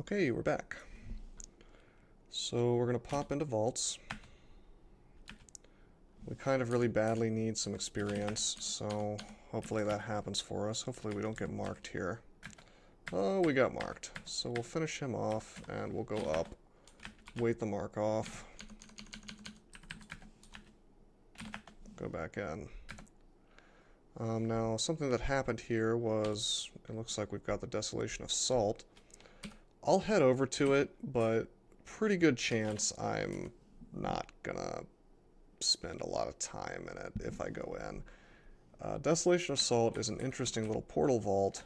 Okay, we're back. So we're going to pop into vaults. We kind of really badly need some experience, so hopefully that happens for us. Hopefully we don't get marked here. Oh, we got marked. So we'll finish him off, and we'll go up, wait the mark off, go back in. Now, something that happened here was, it looks like we've got the Desolation of Salt. I'll head over to it, but pretty good chance I'm not gonna spend a lot of time in it if I go in. Desolation of Salt is an interesting little portal vault,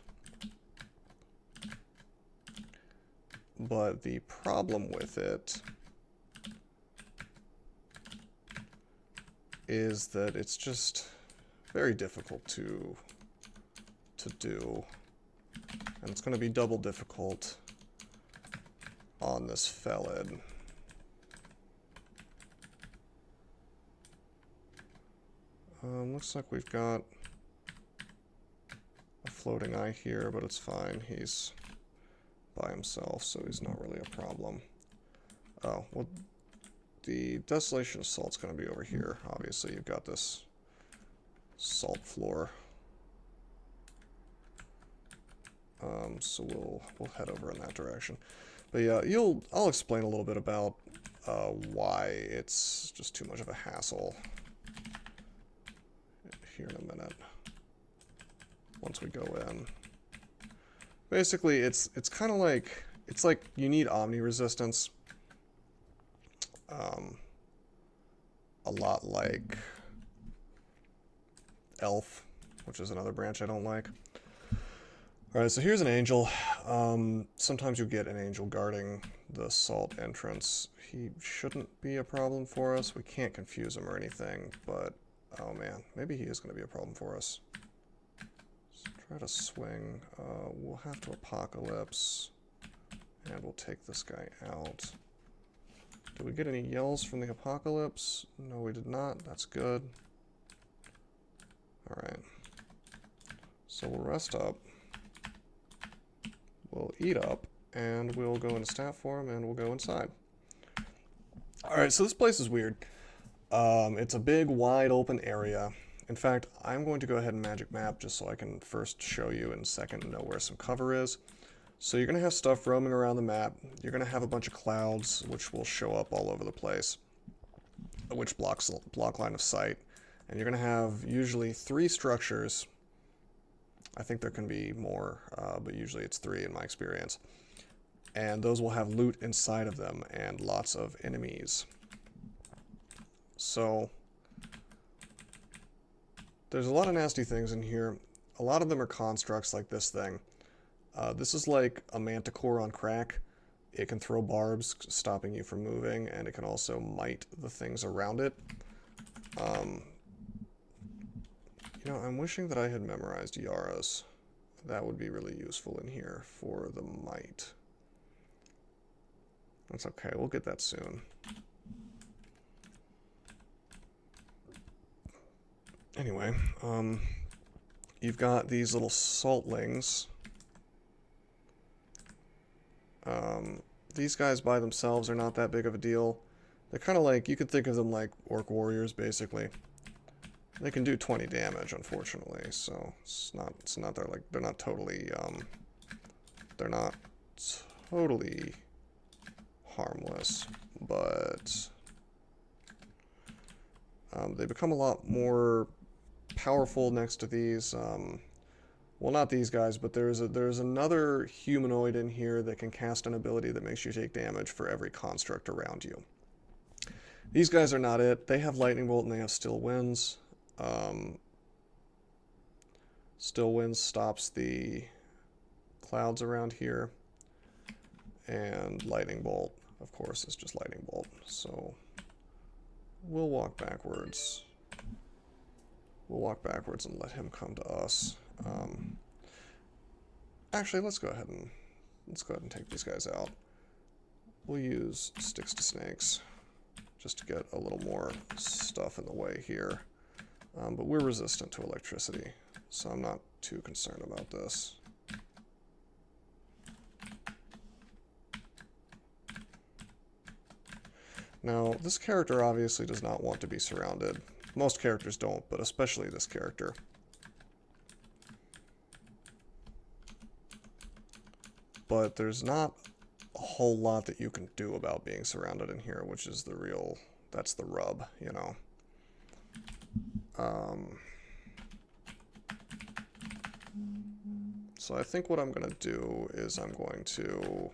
but the problem with it is that it's just very difficult to do, and it's going to be double difficult on this Felid. Looks like we've got a floating eye here, but it's fine. He's by himself, so he's not really a problem. Oh, well, the Desolation of Salt's going to be over here. Obviously, you've got this salt floor. So we'll head over in that direction. But yeah, I'll explain a little bit about why it's just too much of a hassle here in a minute. Once we go in, basically it's kind of like you need omni resistance. A lot like Elf, which is another branch I don't like. Alright, so here's an angel. Sometimes you get an angel guarding the salt entrance. He shouldn't be a problem for us. We can't confuse him or anything, but oh man, maybe he is going to be a problem for us. Let's try to swing. We'll have to Apocalypse, and we'll take this guy out. Did we get any yells from the Apocalypse? No, we did not. That's good. Alright. So we'll rest up. We'll eat up, and we'll go into stat form, and we'll go inside. Alright, so this place is weird. It's a big, wide open area. In fact, I'm going to go ahead and magic map just so I can first show you and second know where some cover is. So you're going to have stuff roaming around the map. You're going to have a bunch of clouds, which will show up all over the place, which block line of sight. And you're going to have usually 3 structures. I think there can be more, but usually it's 3 in my experience. And those will have loot inside of them and lots of enemies. So there's a lot of nasty things in here. A lot of them are constructs like this thing. This is like a manticore on crack. It can throw barbs, stopping you from moving, and it can also mite the things around it. You know, I'm wishing that I had memorized Yara's. That would be really useful in here for the mite. That's okay, we'll get that soon. Anyway, you've got these little saltlings. These guys by themselves are not that big of a deal. They're kind of like, you could think of them like orc warriors, basically. They can do 20 damage, unfortunately, so it's not they're not totally harmless, but they become a lot more powerful next to these. Well, not these guys, but there's another humanoid in here that can cast an ability that makes you take damage for every construct around you. These guys are not it. They have Lightning Bolt and they have Still Winds. Still Winds stops the clouds around here, and Lightning Bolt, of course, is just Lightning Bolt. So we'll walk backwards. We'll walk backwards and let him come to us. Actually, let's go ahead and take these guys out. We'll use Sticks to Snakes just to get a little more stuff in the way here. But we're resistant to electricity, so I'm not too concerned about this. Now, this character obviously does not want to be surrounded. Most characters don't, but especially this character. But there's not a whole lot that you can do about being surrounded in here, which is that's the rub, you know. So I think what I'm going to do is I'm going to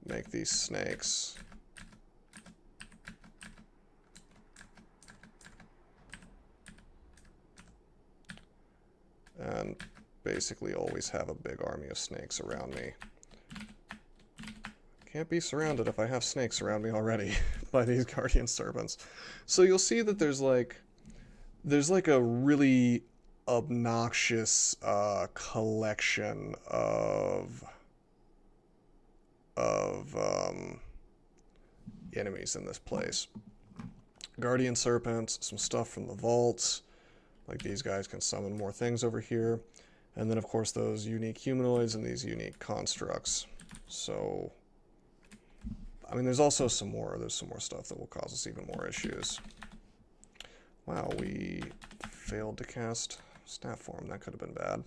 make these snakes and basically always have a big army of snakes around me. Can't be surrounded if I have snakes around me already by these guardian serpents. So you'll see that there's like a really obnoxious collection of enemies in this place. Guardian serpents, some stuff from the vaults, like these guys can summon more things over here, and then of course those unique humanoids and these unique constructs. So I mean, there's also some more stuff that will cause us even more issues. Wow, we failed to cast staff form. That could have been bad.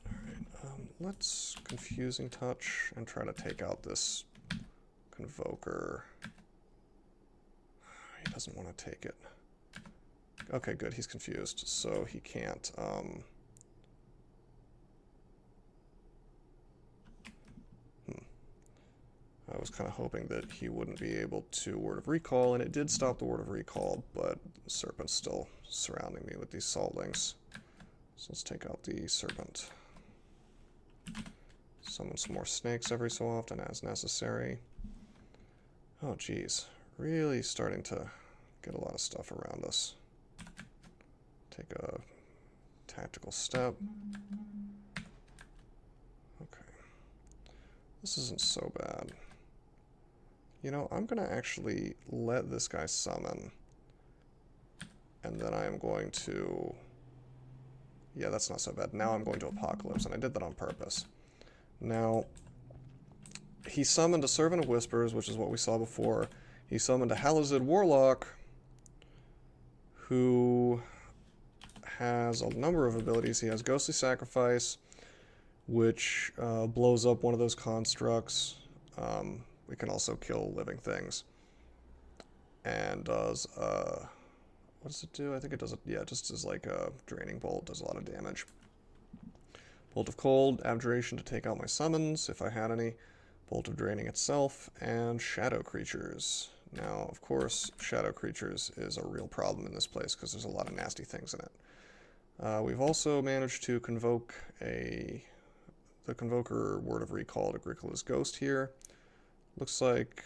Alright, let's Confusing Touch and try to take out this Convoker. He doesn't want to take it. Okay, good, he's confused, so he can't, I was kind of hoping that he wouldn't be able to Word of Recall, and it did stop the Word of Recall, but the Serpent's still surrounding me with these Saltlings. So let's take out the Serpent. Summon some more snakes every so often as necessary. Oh geez, really starting to get a lot of stuff around us. Take a tactical step. Okay. This isn't so bad. You know, I'm going to actually let this guy summon. And then I am going to... Yeah, that's not so bad. Now I'm going to Apocalypse, and I did that on purpose. Now, he summoned a Servant of Whispers, which is what we saw before. He summoned a Halazid Warlock, who has a number of abilities. He has Ghostly Sacrifice, which blows up one of those constructs. We can also kill living things. And does, what does it do? I think it does, yeah, just as like a Draining Bolt, does a lot of damage. Bolt of Cold, Abjuration to take out my summons, if I had any. Bolt of Draining itself, and Shadow Creatures. Now, of course, Shadow Creatures is a real problem in this place, because there's a lot of nasty things in it. We've also managed to convoke the Convoker Word of Recall to Agricola's Ghost here. Looks like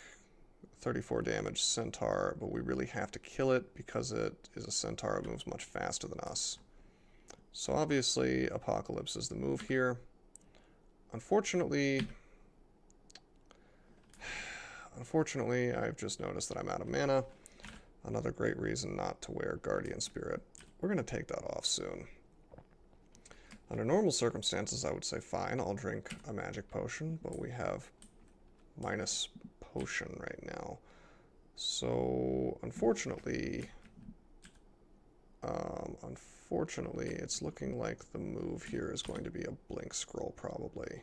34 damage Centaur, but we really have to kill it because it is a Centaur. It moves much faster than us. So obviously, Apocalypse is the move here. Unfortunately, I've just noticed that I'm out of mana. Another great reason not to wear Guardian Spirit. We're going to take that off soon. Under normal circumstances, I would say fine, I'll drink a magic potion, but we have minus potion right now. So, unfortunately, it's looking like the move here is going to be a blink scroll, probably.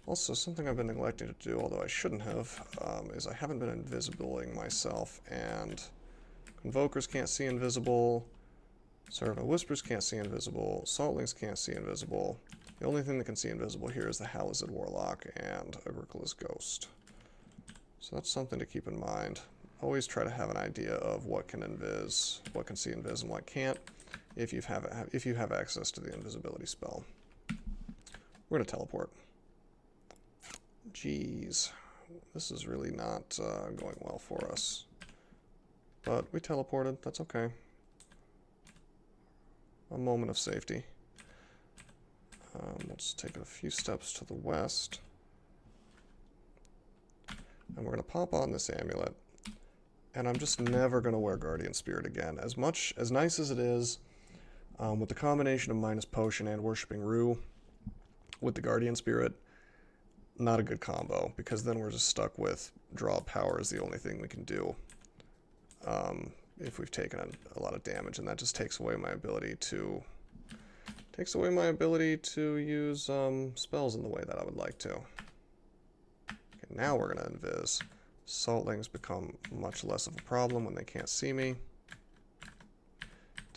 Also, something I've been neglecting to do, although I shouldn't have, is I haven't been invisibling myself, and Convokers can't see invisible, Servant of Whispers can't see invisible, Saltlings can't see invisible. The only thing that can see invisible here is the Halazid Warlock and Agricola's Ghost. So that's something to keep in mind. Always try to have an idea of what can see invis and what can't, if you have access to the invisibility spell. We're gonna teleport. Jeez, this is really not going well for us. But we teleported, that's okay. A moment of safety. Let's take a few steps to the west. And we're going to pop on this amulet. And I'm just never going to wear Guardian Spirit again. As nice as it is, with the combination of minus potion and worshipping Rue with the Guardian Spirit, not a good combo, because then we're just stuck with draw power is the only thing we can do if we've taken a lot of damage, and that just takes away my ability to use spells in the way that I would like to. Okay, now we're gonna invis. Saltlings become much less of a problem when they can't see me.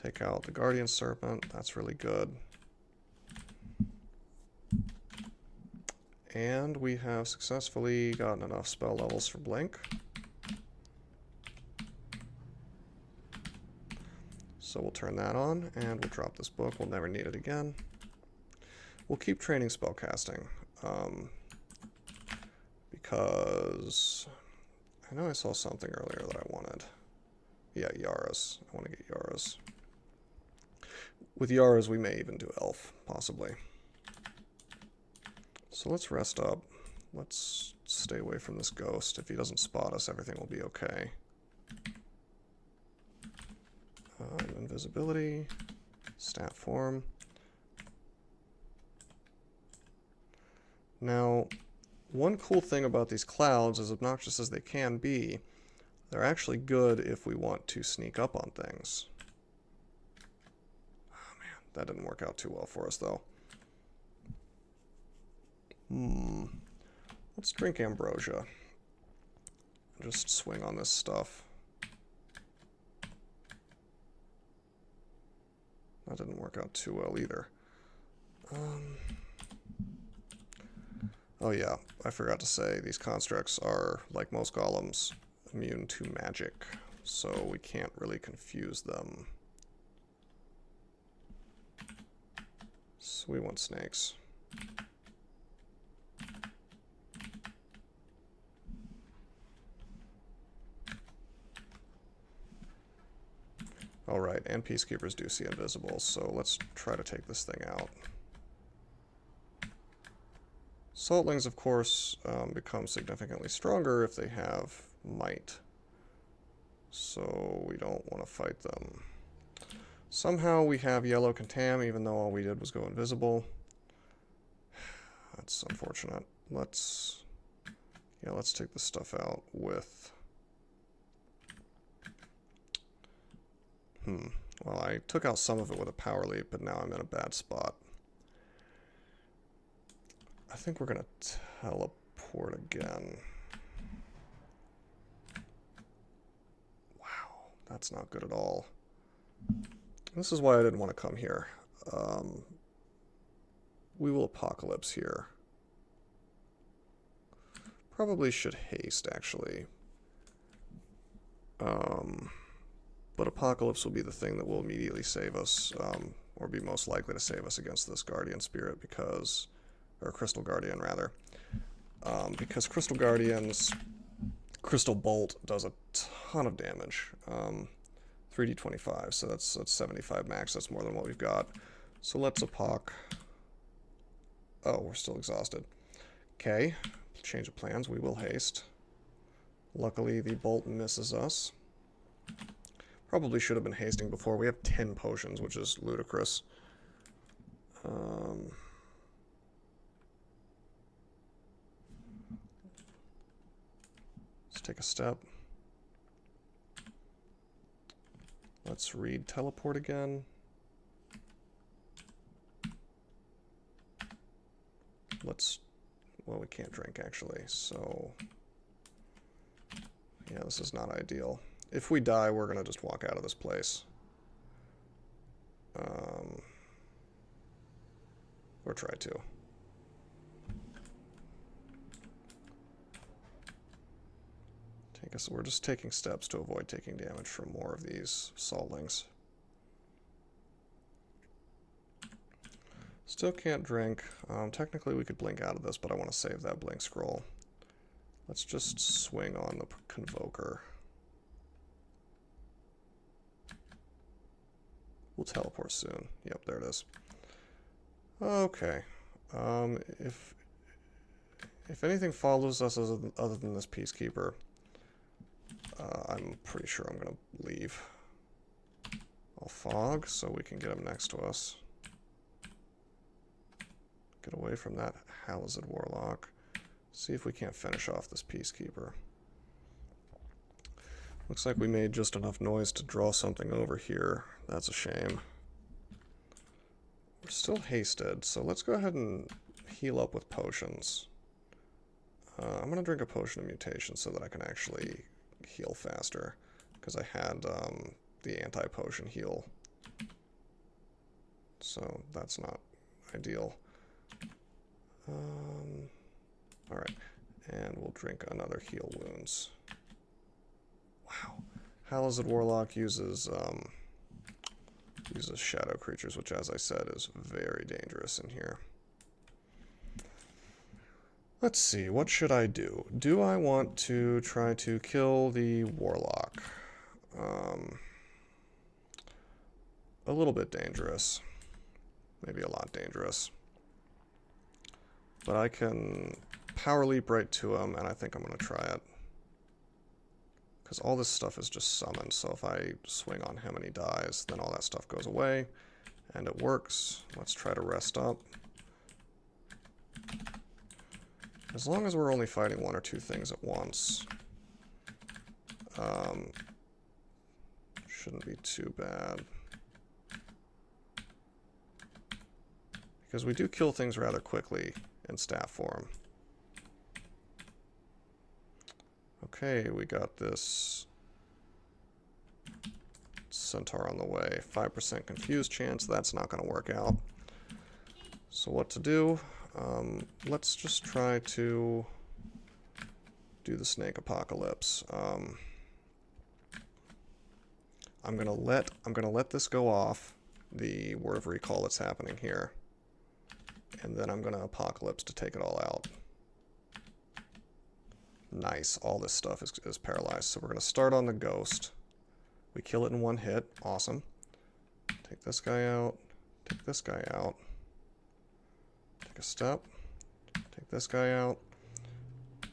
Take out the Guardian Serpent, that's really good. And we have successfully gotten enough spell levels for Blink. So we'll turn that on, and we'll drop this book. We'll never need it again. We'll keep training spellcasting, because I know I saw something earlier that I wanted. Yeah, Yaras. I want to get Yaras. With Yaras, we may even do Elf, possibly. So let's rest up. Let's stay away from this ghost. If he doesn't spot us, everything will be okay. Invisibility, stat form. Now, one cool thing about these clouds, as obnoxious as they can be, they're actually good if we want to sneak up on things. Oh man, that didn't work out too well for us though. Let's drink ambrosia. Just swing on this stuff. That didn't work out too well either. Oh yeah, I forgot to say, these constructs are, like most golems, immune to magic, so we can't really confuse them. So we want snakes. Alright, and Peacekeepers do see invisible, so let's try to take this thing out. Saltlings, of course, become significantly stronger if they have might, so we don't want to fight them. Somehow we have yellow contam, even though all we did was go invisible. That's unfortunate. Let's take this stuff out with... Well, I took out some of it with a power leap, but now I'm in a bad spot. I think we're going to teleport again. Wow, that's not good at all. This is why I didn't want to come here. We will Apocalypse here. Probably should haste, actually. But Apocalypse will be the thing that will immediately save us, or be most likely to save us against this Guardian Spirit, because... or Crystal Guardian, rather. Because Crystal Guardian's Crystal Bolt does a ton of damage. 3d25, so that's 75 max, that's more than what we've got. So let's Apoc... Oh, we're still exhausted. Okay, change of plans, we will haste. Luckily, the Bolt misses us. Probably should have been hasting before. We have 10 potions, which is ludicrous. Let's take a step. Let's read teleport again. Well, we can't drink actually, so yeah, this is not ideal. If we die, we're gonna just walk out of this place. Or try to. We're just taking steps to avoid taking damage from more of these saltlings. Still can't drink. Technically we could blink out of this, but I want to save that blink scroll. Let's just swing on the Convoker. We'll teleport soon. Yep, there it is. Okay. If anything follows us other than this Peacekeeper, I'm pretty sure I'm going to leave. I'll fog so we can get him next to us. Get away from that Halazid Warlock. See if we can't finish off this Peacekeeper. Looks like we made just enough noise to draw something over here. That's a shame. We're still hasted, so let's go ahead and heal up with potions. I'm going to drink a potion of mutation so that I can actually heal faster, because I had the anti-potion heal. So that's not ideal. Alright, and we'll drink another heal wounds. Wow. Hallowed Warlock uses shadow creatures, which, as I said, is very dangerous in here. Let's see, what should I do? Do I want to try to kill the Warlock? A little bit dangerous. Maybe a lot dangerous. But I can power leap right to him, and I think I'm going to try it. Because all this stuff is just summoned, so if I swing on him and he dies, then all that stuff goes away, and it works. Let's try to rest up. As long as we're only fighting one or two things at once, shouldn't be too bad. Because we do kill things rather quickly in staff form. Okay, we got this centaur on the way. 5% confused chance, that's not going to work out. So what to do? Let's just try to do the snake apocalypse. I'm gonna let this go off, the word of recall that's happening here, and then I'm gonna apocalypse to take it all out. Nice, all this stuff is paralyzed. So we're gonna start on the ghost. We kill it in one hit, awesome. Take this guy out, take this guy out. Take a step, take this guy out.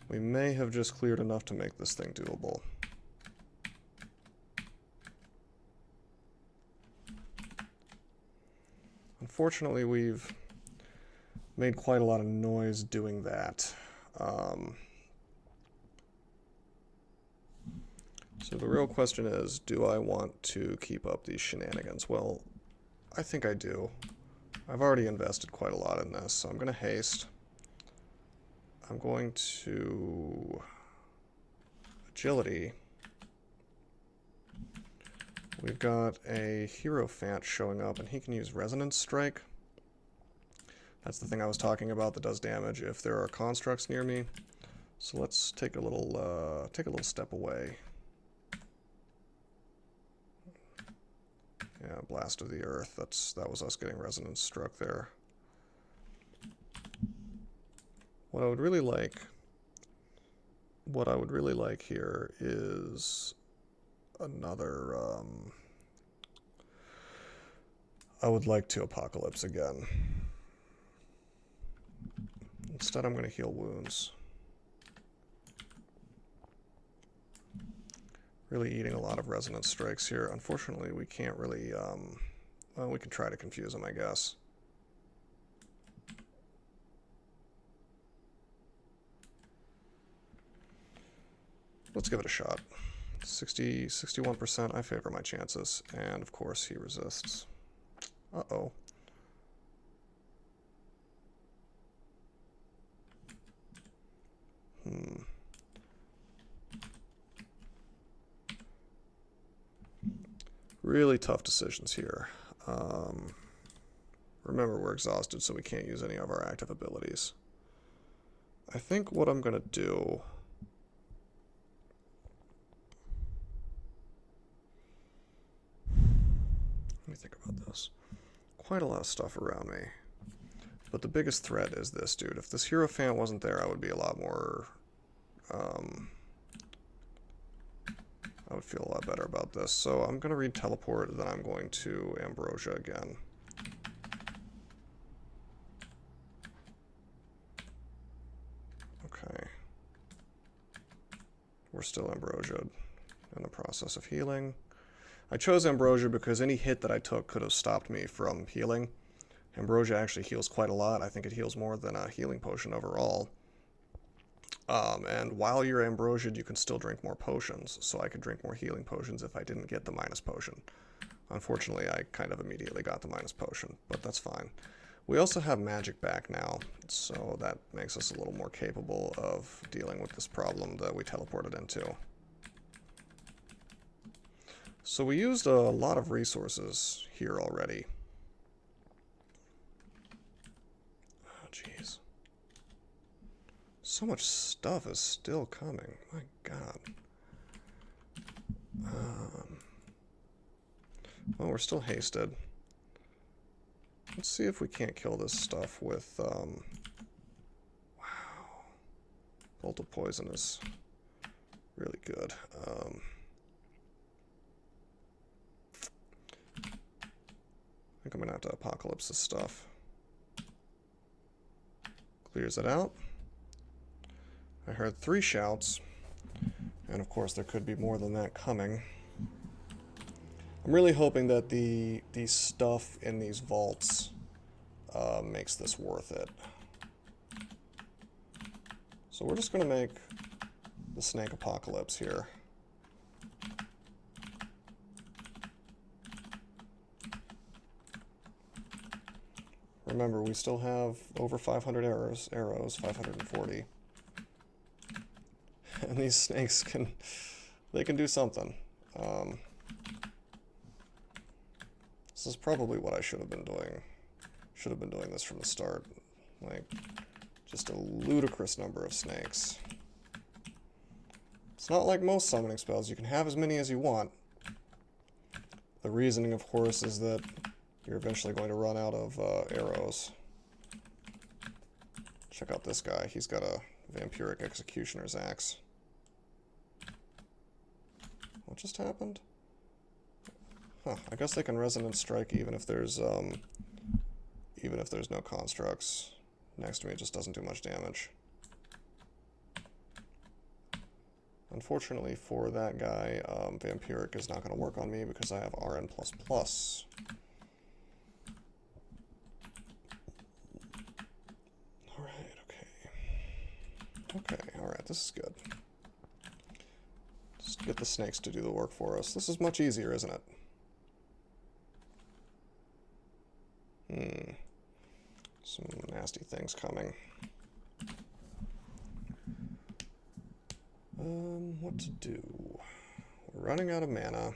We may have just cleared enough to make this thing doable. Unfortunately, we've made quite a lot of noise doing that. So the real question is, do I want to keep up these shenanigans? Well, I think I do. I've already invested quite a lot in this, so I'm going to haste. I'm going to agility. We've got a Hierophant showing up, and he can use Resonance Strike. That's the thing I was talking about that does damage if there are constructs near me. So let's take a little step away. Yeah, Blast of the Earth. That was us getting Resonance struck there. What I would really like here is another. I would like to Apocalypse again. Instead, I'm going to heal wounds. Really eating a lot of resonance strikes here. Unfortunately, we can't really, well, we can try to confuse them, I guess. Let's give it a shot. 61%, I favor my chances. And, of course, he resists. Uh-oh. Really tough decisions here. Remember, we're exhausted, so we can't use any of our active abilities. I think what I'm going to do... Let me think about this. Quite a lot of stuff around me. But the biggest threat is this dude. If this Hierophant wasn't there, I would be a lot more... I would feel a lot better about this. So I'm going to read Teleport, then I'm going to Ambrosia again. Okay. We're still Ambrosia'd in the process of healing. I chose Ambrosia because any hit that I took could have stopped me from healing. Ambrosia actually heals quite a lot. I think it heals more than a healing potion overall. And while you're ambrosiaed, you can still drink more potions, so I could drink more healing potions if I didn't get the minus potion. Unfortunately, I kind of immediately got the minus potion, but that's fine. We also have magic back now, so that makes us a little more capable of dealing with this problem that we teleported into. So we used a lot of resources here already. Oh, jeez. So much stuff is still coming. My God. Well, we're still hasted. Let's see if we can't kill this stuff with, wow. Bolt of Poison is really good. I think I'm going to have to apocalypse this stuff. Clears it out. I heard 3 shouts. And of course there could be more than that coming. I'm really hoping that the stuff in these vaults makes this worth it. So we're just going to make the snake apocalypse here. Remember, we still have over 500 arrows, 540. And these snakes they can do something. This is probably what I should have been doing. Should have been doing this from the start. Like, just a ludicrous number of snakes. It's not like most summoning spells. You can have as many as you want. The reasoning, of course, is that you're eventually going to run out of arrows. Check out this guy. He's got a vampiric executioner's axe. What just happened? Huh, I guess they can resonance strike even if there's no constructs next to me. It just doesn't do much damage. Unfortunately for that guy, vampiric is not going to work on me because I have RN++. Alright, okay. Okay, alright, this is good. Just get the snakes to do the work for us. This is much easier, isn't it? Some nasty things coming. What to do? We're running out of mana.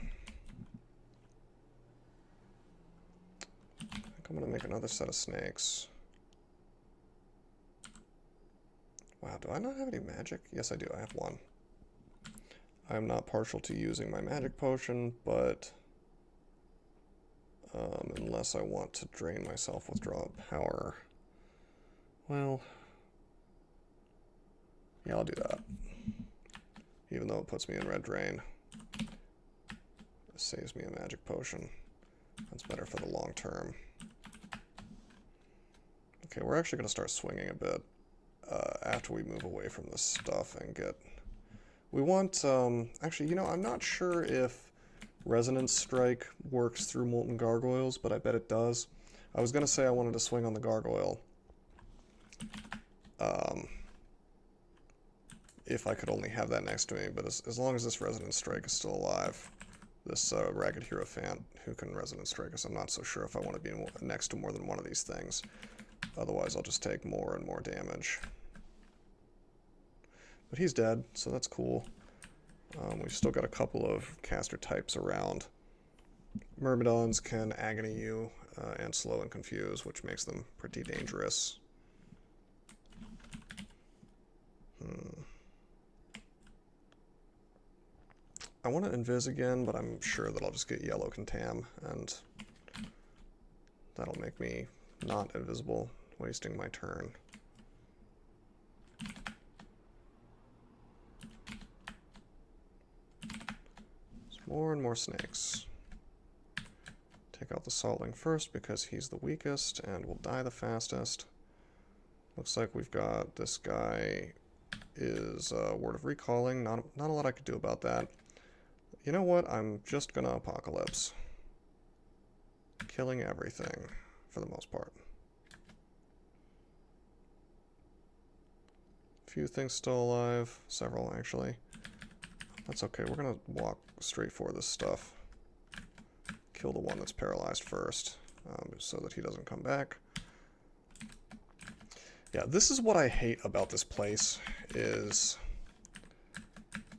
I think I'm gonna make another set of snakes. Wow, do I not have any magic? Yes, I do. I have 1. I'm not partial to using my magic potion, but unless I want to drain myself with draw power. Well, yeah, I'll do that. Even though it puts me in red drain. It saves me a magic potion. That's better for the long term. Okay, we're actually going to start swinging a bit after we move away from this stuff and get... We want, actually, you know, I'm not sure if Resonance Strike works through Molten Gargoyles, but I bet it does. I was going to say I wanted to swing on the Gargoyle. If I could only have that next to me, but as long as this Resonance Strike is still alive, this Ragged Hierophant who can Resonance Strike us, I'm not so sure if I want to be next to more than one of these things. Otherwise, I'll just take more and more damage. But he's dead, so that's cool. We've still got a couple of caster types around. Myrmidons can agony you and slow and confuse, which makes them pretty dangerous. I want to invis again, but I'm sure that I'll just get yellow contam, and that'll make me not invisible, wasting my turn. More and more snakes. Take out the Saltling first because he's the weakest and will die the fastest. Looks like we've got this guy is Word of Recalling. Not a lot I could do about that. You know what? I'm just gonna Apocalypse. Killing everything for the most part. Few things still alive. Several, actually. That's okay. We're going to walk straight for this stuff. Kill the one that's paralyzed first, so that he doesn't come back. Yeah, this is what I hate about this place, is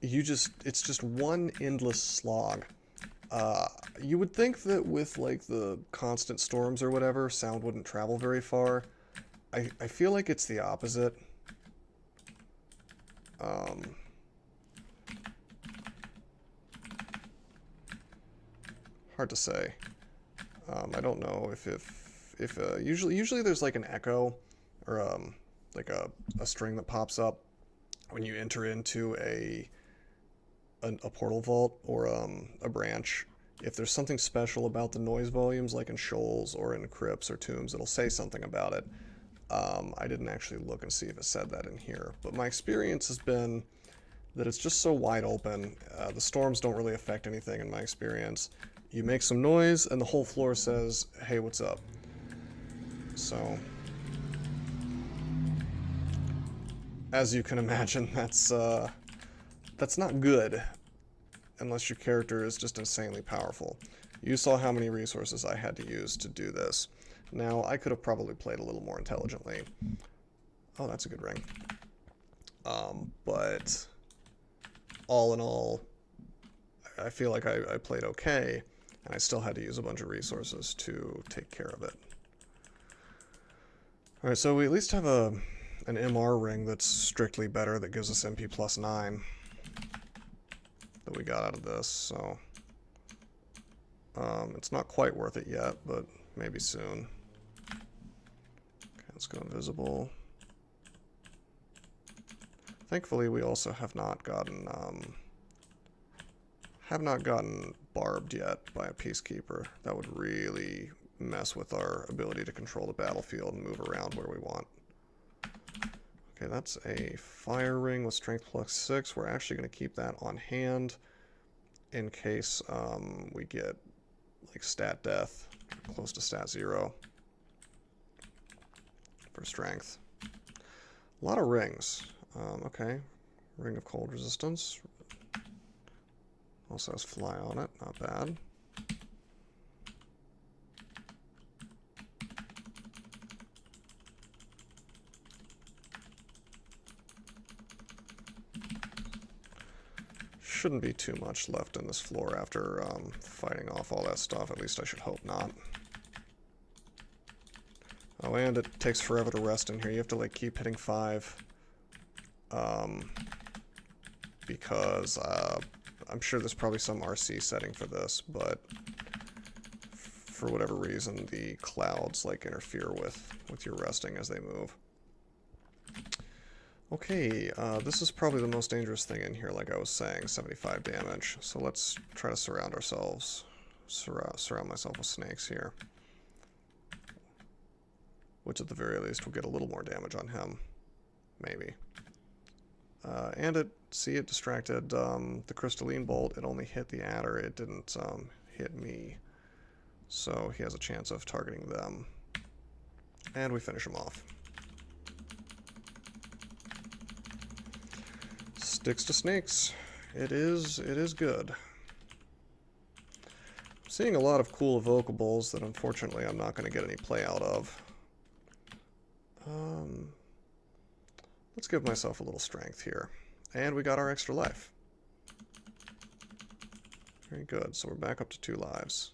it's just one endless slog. You would think that with, like, the constant storms or whatever, sound wouldn't travel very far. I feel like it's the opposite. Hard to say. I don't know if usually there's like an echo or like a string that pops up when you enter into a portal vault or a branch. If there's something special about the noise volumes, like in shoals or in crypts or tombs, it'll say something about it. I didn't actually look and see if it said that in here, but my experience has been that it's just so wide open. The storms don't really affect anything in my experience. You make some noise and the whole floor says, hey, what's up? So, as you can imagine, that's not good unless your character is just insanely powerful. You saw how many resources I had to use to do this. Now, I could have probably played a little more intelligently. Oh, that's a good ring. But all in all, I feel like I played okay, and I still had to use a bunch of resources to take care of it. Alright, so we at least have an MR ring that's strictly better, that gives us MP plus 9 that we got out of this, so it's not quite worth it yet, but maybe soon. Okay, let's go invisible. Thankfully, we also have not gotten barbed yet by a peacekeeper. That would really mess with our ability to control the battlefield and move around where we want. Okay, that's a fire ring with strength plus 6. We're actually going to keep that on hand in case we get like stat death, close to stat 0 for strength. A lot of rings. Okay, ring of cold resistance. Also has fly on it, not bad. Shouldn't be too much left in this floor after fighting off all that stuff. At least I should hope not. Oh, and it takes forever to rest in here. You have to like keep hitting 5. Because I'm sure there's probably some RC setting for this, but for whatever reason the clouds like interfere with your resting as they move. Okay, this is probably the most dangerous thing in here, like I was saying, 75 damage. So let's try to surround ourselves, surround myself with snakes here. Which at the very least will get a little more damage on him, maybe. And it distracted the crystalline bolt. It only hit the adder, it didn't hit me. So he has a chance of targeting them. And we finish him off. Sticks to snakes. It is good. I'm seeing a lot of cool evocables that unfortunately I'm not going to get any play out of. Let's give myself a little strength here. And we got our extra life. Very good. So we're back up to 2 lives.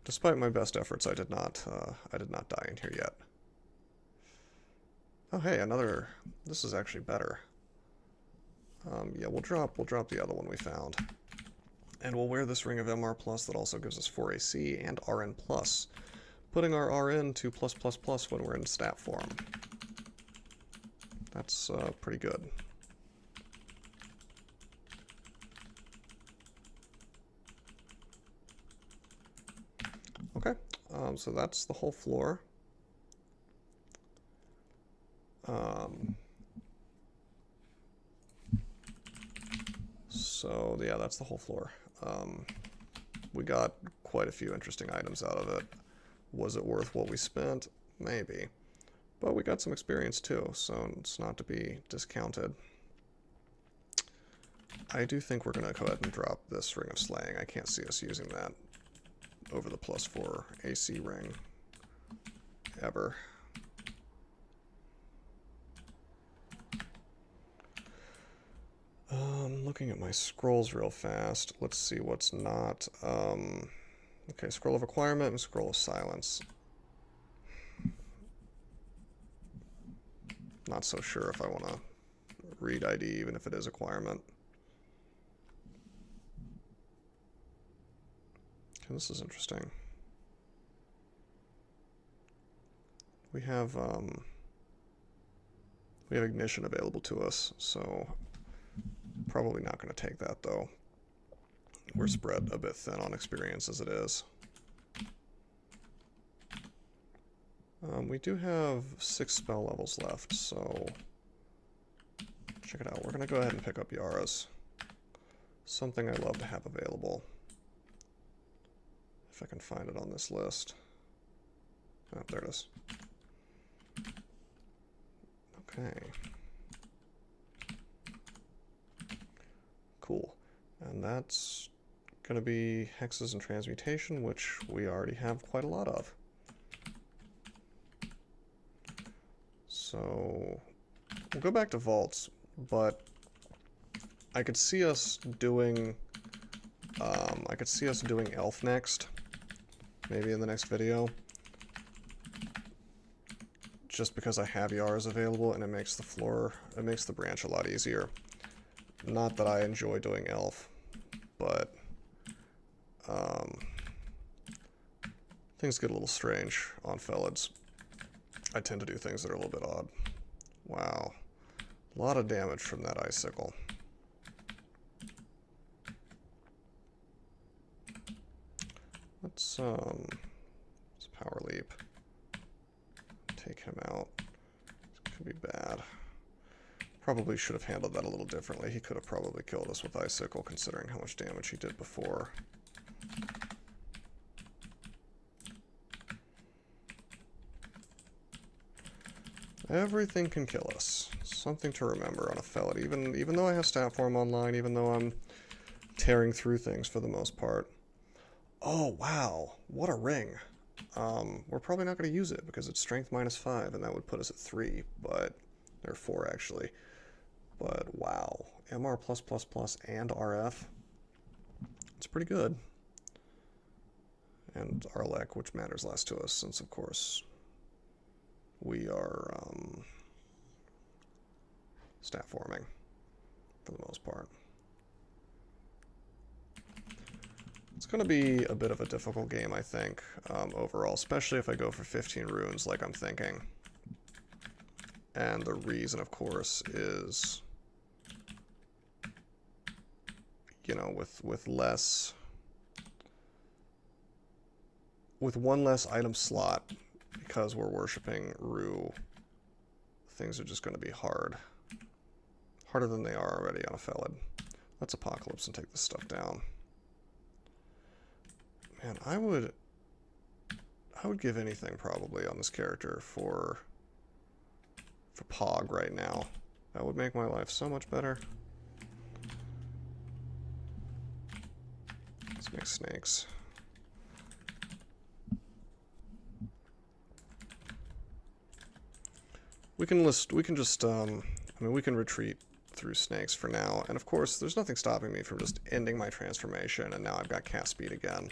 Despite my best efforts, I did not die in here yet. Oh hey, another. This is actually better. Yeah, we'll drop the other one we found, and we'll wear this ring of MR plus that also gives us 4 AC and RN plus, putting our RN to +++ when we're in stat form. That's pretty good. Okay, so that's the whole floor. So yeah, that's the whole floor. We got quite a few interesting items out of it. Was it worth what we spent? maybe. But we got some experience too, so it's not to be discounted. I do think we're going to go ahead and drop this Ring of Slaying. I can't see us using that over the +4 AC ring ever. Looking at my scrolls real fast. Let's see what's not. Okay, Scroll of Acquirement and Scroll of Silence. Not so sure if I want to read ID, even if it is Acquirement. Okay, this is interesting. We have Ignition available to us, so probably not going to take that, though. We're spread a bit thin on experience as it is. We do have 6 spell levels left, so check it out. We're going to go ahead and pick up Yara's. Something I love to have available. If I can find it on this list. Oh, there it is. Okay. Cool. And that's going to be Hexes and Transmutation, which we already have quite a lot of. So we'll go back to Vaults, but I could see us doing Elf next, maybe in the next video, just because I have Yara's available and it makes the branch a lot easier. Not that I enjoy doing Elf, but things get a little strange on Felids. I tend to do things that are a little bit odd. Wow. A lot of damage from that icicle. Let's Power Leap. Take him out. This could be bad. Probably should have handled that a little differently. He could have probably killed us with icicle, considering how much damage he did before. Everything can kill us. Something to remember on a Felid. Even though I have stat form online, even though I'm tearing through things for the most part. Oh, wow. What a ring. We're probably not going to use it because it's strength -5, and that would put us at 3, but... or 4, actually. But, wow. MR+++ and RF. It's pretty good. And Arlec, which matters less to us, since, of course... we are stat forming for the most part. It's going to be a bit of a difficult game, I think, overall, especially if I go for 15 runes like I'm thinking. And the reason, of course, is, you know, with one less item slot, because we're worshipping Rue, things are just going to be hard. Harder than they are already on a Felid. Let's Apocalypse and take this stuff down. Man, I would give anything probably on this character for Pog right now. That would make my life so much better. Let's make snakes. We can retreat through snakes for now, and of course, there's nothing stopping me from just ending my transformation, and now I've got cast speed again.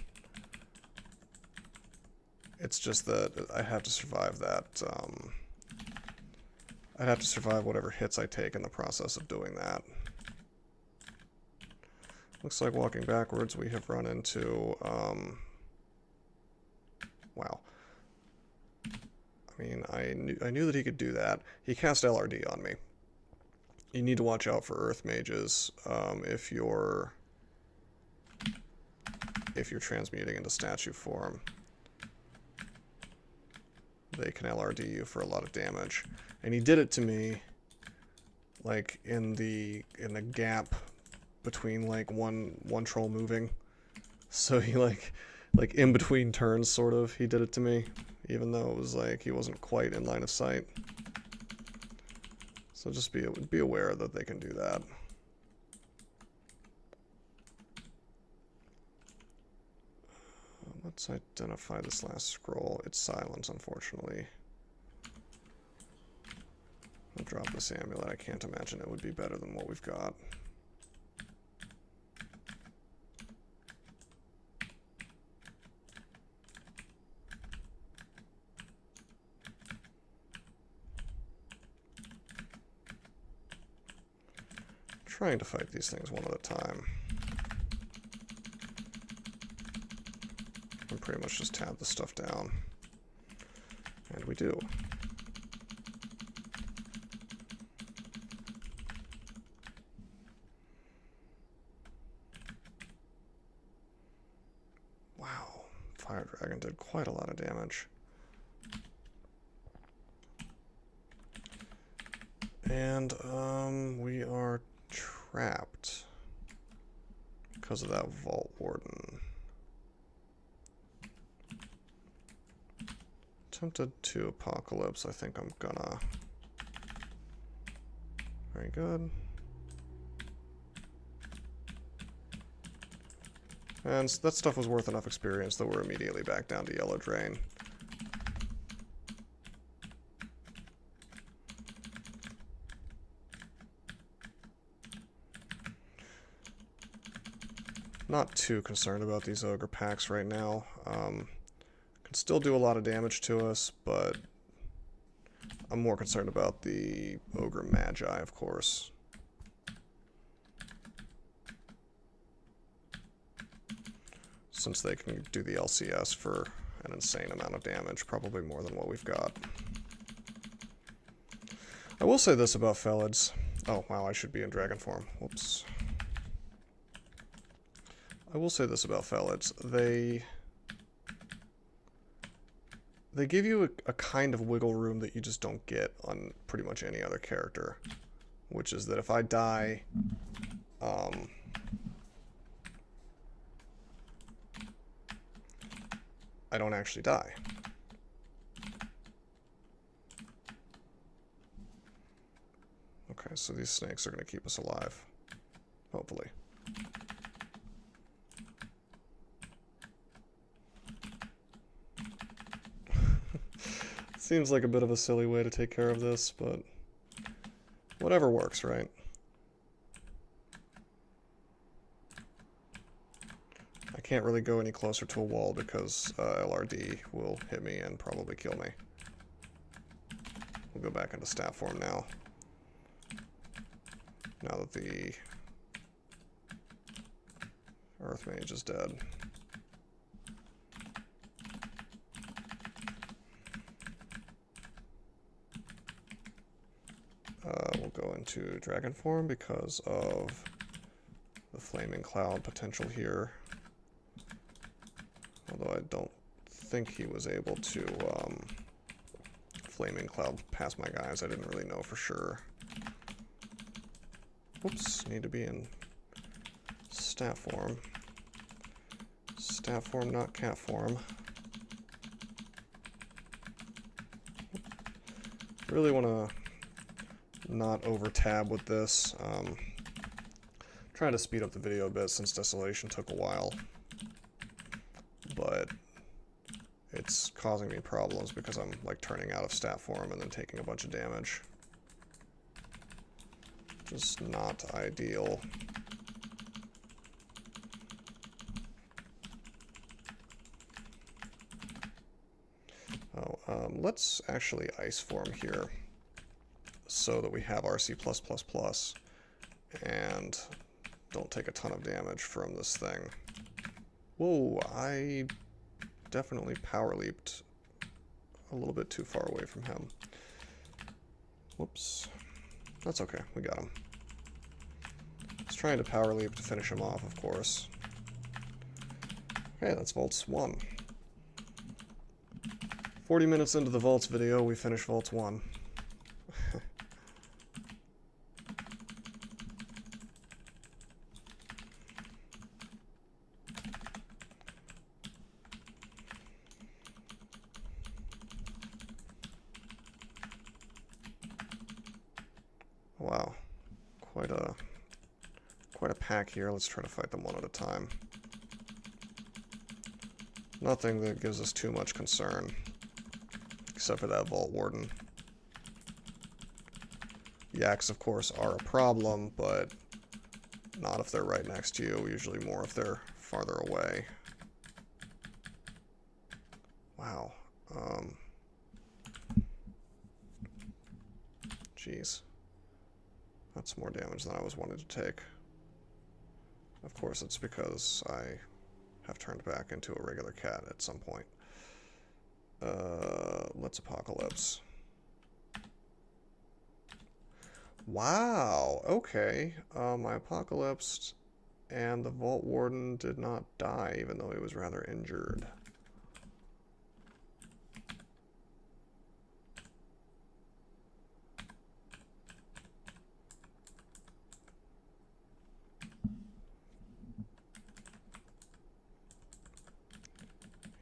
It's just that I have to survive that, I'd have to survive whatever hits I take in the process of doing that. Looks like walking backwards, we have run into, wow. I mean, I knew that he could do that. He cast LRD on me. You need to watch out for Earth Mages if you're transmuting into statue form. They can LRD you for a lot of damage, and he did it to me, like in the gap between like one troll moving. So he like in between turns, sort of. He did it to me. even though it was like he wasn't quite in line of sight. So just be aware that they can do that. Let's identify this last scroll. It's silence, unfortunately. I'll drop this amulet. I can't imagine it would be better than what we've got. Trying to fight these things one at a time. And pretty much just tab the stuff down. And we do. Wow, Fire Dragon did quite a lot of damage. And we are trapped because of that Vault Warden. Tempted to Apocalypse. I think I'm gonna. Very good. And that stuff was worth enough experience that we're immediately back down to Yellow Drain. Not too concerned about these Ogre packs right now. Can still do a lot of damage to us, but I'm more concerned about the Ogre Magi, of course. Since they can do the LCS for an insane amount of damage, probably more than what we've got. I will say this about Felids. Oh, wow, I should be in dragon form. Whoops. I will say this about Felids. They give you a kind of wiggle room that you just don't get on pretty much any other character. Which is that if I die, I don't actually die. Okay, so these snakes are going to keep us alive. Hopefully. Seems like a bit of a silly way to take care of this, but whatever works, right? I can't really go any closer to a wall because LRD will hit me and probably kill me. We'll go back into staff form now. Now that the Earth Mage is dead. We'll go into dragon form because of the flaming cloud potential here. Although I don't think he was able to flaming cloud past my guys. I didn't really know for sure. Whoops, need to be in staff form. Staff form, not cat form. Really want to not over tab with this. Trying to speed up the video a bit since Desolation took a while. But it's causing me problems because I'm like turning out of stat form and then taking a bunch of damage. Just not ideal. Oh, let's actually ice form here so that we have RC+++ and don't take a ton of damage from this thing. Whoa, I definitely power leaped a little bit too far away from him. Whoops. That's okay, we got him. I was trying to power leap to finish him off, of course. Okay, that's Vaults 1. 40 minutes into the Vaults video, we finished Vaults 1. quite a pack here. Let's try to fight them one at a time. Nothing that gives us too much concern, except for that Vault Warden. Yaks, of course, are a problem, but not if they're right next to you, usually more if they're farther away. Wow. Jeez. That's more damage than I was wanting to take. Of course, it's because I have turned back into a regular cat at some point. Let's Apocalypse. Wow, okay. I Apocalypsed, and the Vault Warden did not die, even though he was rather injured.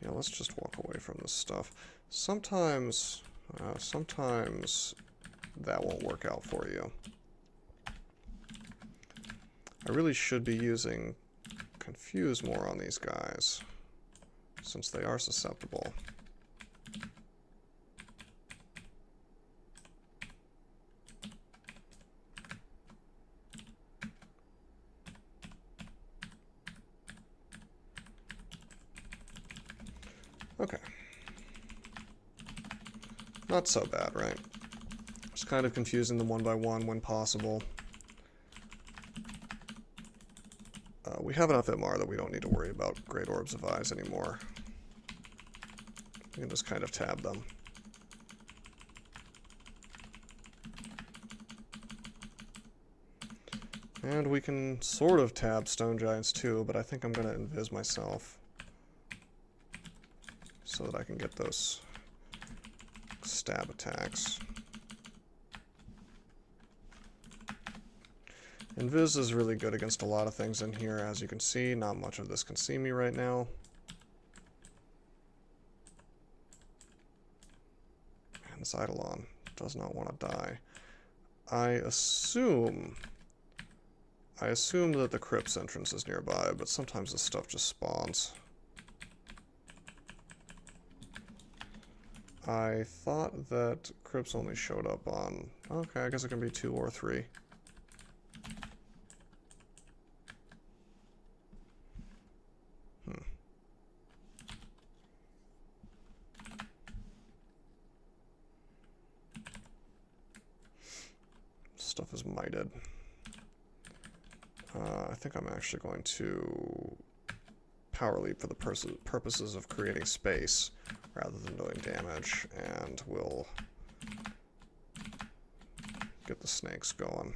Yeah, let's just walk away from this stuff. Sometimes that won't work out for you. I really should be using Confuse more on these guys, since they are susceptible. Okay. Not so bad, right? Just kind of confusing them one by one when possible. We have enough MR that we don't need to worry about Great Orbs of Eyes anymore. We can just kind of tab them. And we can sort of tab Stone Giants too, but I think I'm going to invis myself so that I can get those stab attacks. Invis is really good against a lot of things in here, as you can see. Not much of this can see me right now. And this Eidolon does not want to die. I assume that the Crypt's entrance is nearby, but sometimes this stuff just spawns. I thought that Crypts only showed up on... Okay, I guess it can be 2 or 3. Stuff is mited. I think I'm actually going to Power Leap for the purposes of creating space rather than doing damage, and we'll get the snakes going.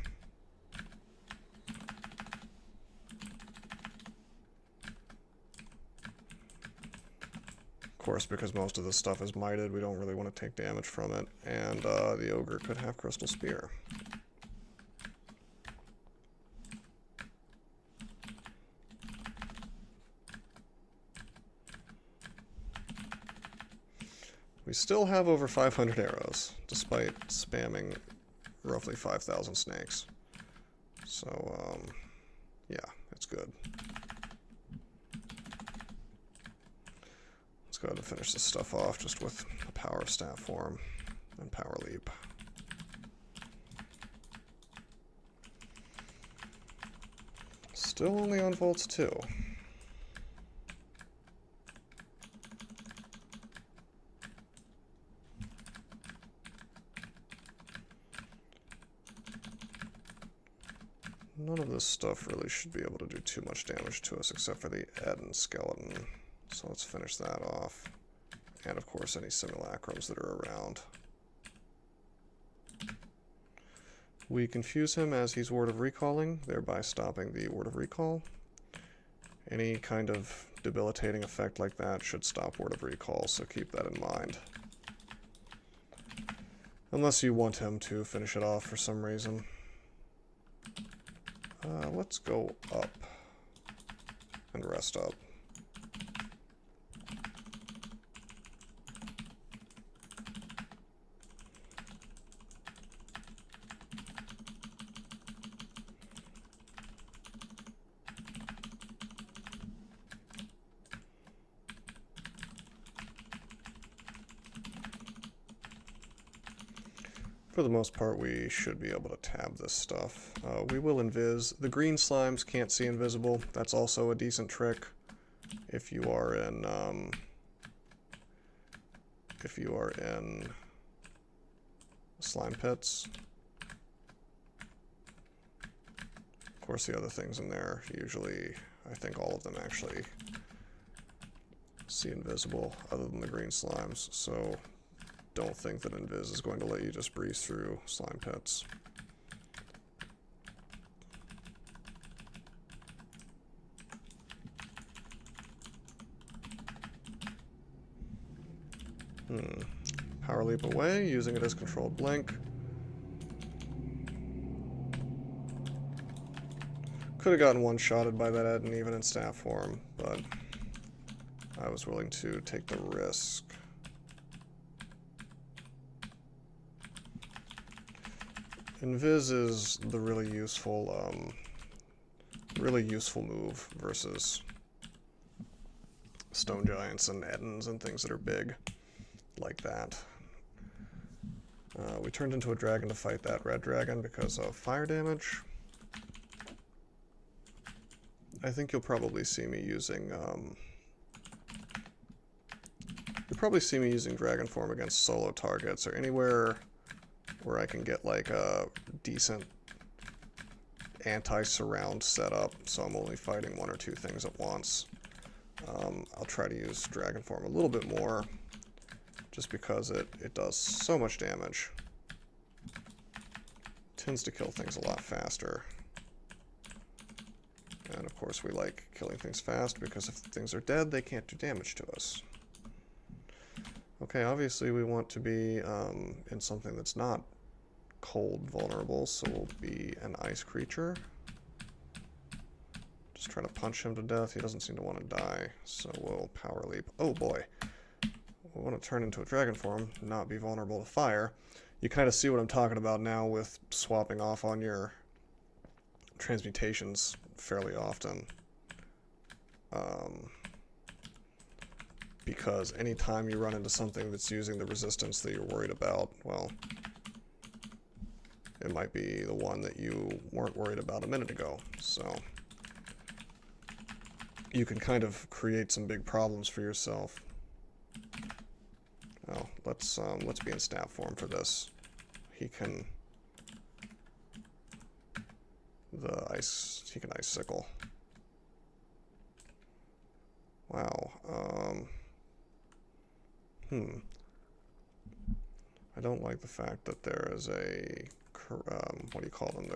Of course, because most of this stuff is mited, we don't really want to take damage from it, and the Ogre could have Crystal Spear. We still have over 500 arrows, despite spamming roughly 5,000 snakes. So, yeah, it's good. Let's go ahead and finish this stuff off just with a Power Staff form and Power Leap. Still only on Vaults 2. None of this stuff really should be able to do too much damage to us except for the Eden skeleton. So let's finish that off. And of course any simulacrums that are around. We confuse him as he's Word of Recalling, thereby stopping the Word of Recall. Any kind of debilitating effect like that should stop Word of Recall, so keep that in mind. Unless you want him to finish it off for some reason. Let's go up and rest up. For the most part, we should be able to tab this stuff. We will invis. The green slimes can't see invisible. That's also a decent trick if you are in slime pits. Of course, the other things in there usually, I think all of them actually see invisible, other than the green slimes. So don't think that Invis is going to let you just breeze through slime pits. Power leap away, using it as controlled blink. Could have gotten one-shotted by that Eden even in staff form, but I was willing to take the risk. Invis is the really useful move versus stone giants and Edens and things that are big like that. We turned into a dragon to fight that red dragon because of fire damage. I think you'll probably see me using dragon form against solo targets or anywhere where I can get like a decent anti-surround setup, so I'm only fighting one or two things at once. I'll try to use dragon form a little bit more, just because it does so much damage. Tends to kill things a lot faster. And of course we like killing things fast, because if things are dead, they can't do damage to us. Okay, obviously we want to be in something that's not cold vulnerable, so we'll be an ice creature. Just try to punch him to death. He doesn't seem to want to die, so we'll power leap. Oh boy. We want to turn into a dragon form, not be vulnerable to fire. You kind of see what I'm talking about now with swapping off on your transmutations fairly often. Because anytime you run into something that's using the resistance that you're worried about, well, it might be the one that you weren't worried about a minute ago. So you can kind of create some big problems for yourself. Well, let's be in staff form for this. He can ice sickle. Wow. I don't like the fact that there is a what do you call them?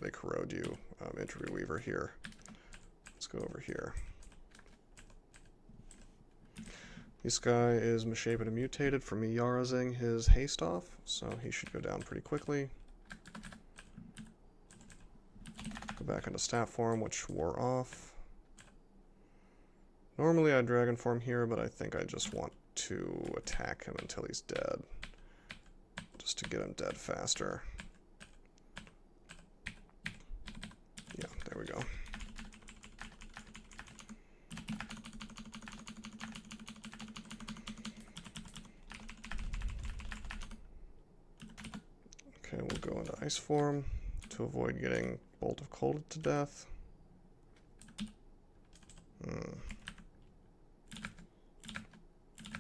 They corrode you. Entry weaver here. Let's go over here. This guy is misshapen and mutated for me Yarazing his haste off, so he should go down pretty quickly. Go back into staff form, which wore off. Normally I'd dragon form here, but I think I just want to attack him until he's dead. Just to get him dead faster. Yeah, there we go. Okay, we'll go into ice form to avoid getting bolt of cold to death.